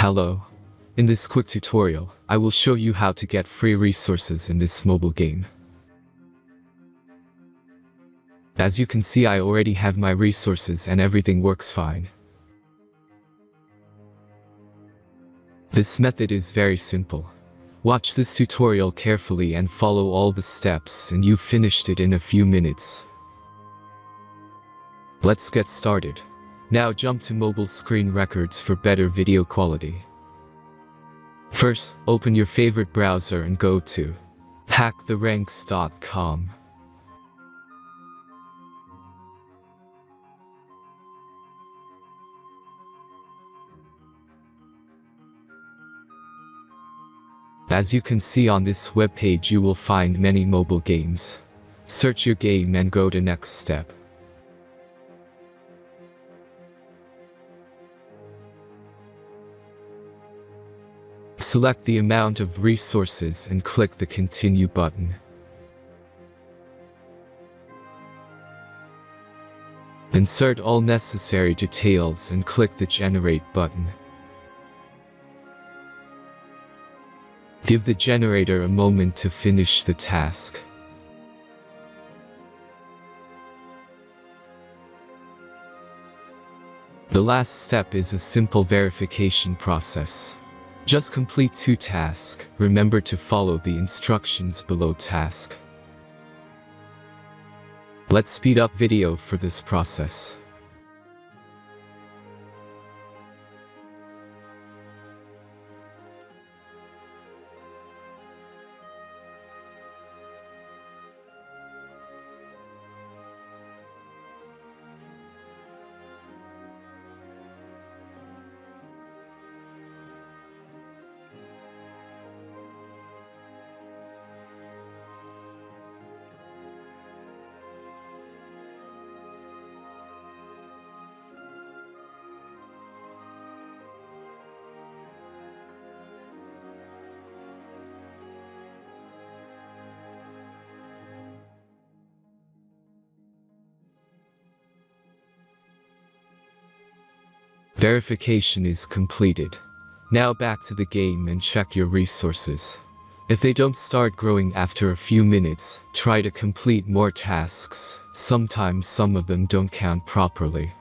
Hello. In this quick tutorial, I will show you how to get free resources in this mobile game. As you can see, I already have my resources and everything works fine. This method is very simple. Watch this tutorial carefully and follow all the steps and you've finished it in a few minutes. Let's get started. Now jump to mobile screen records for better video quality. First, open your favorite browser and go to hacktheranks.com. As you can see on this webpage, you will find many mobile games. Search your game and go to next step. Select the amount of resources and click the Continue button. Insert all necessary details and click the Generate button. Give the generator a moment to finish the task. The last step is a simple verification process. Just complete 2 tasks. Remember to follow the instructions below task. Let's speed up video for this process. Verification is completed. Now back to the game and check your resources. If they don't start growing after a few minutes, try to complete more tasks. Sometimes some of them don't count properly.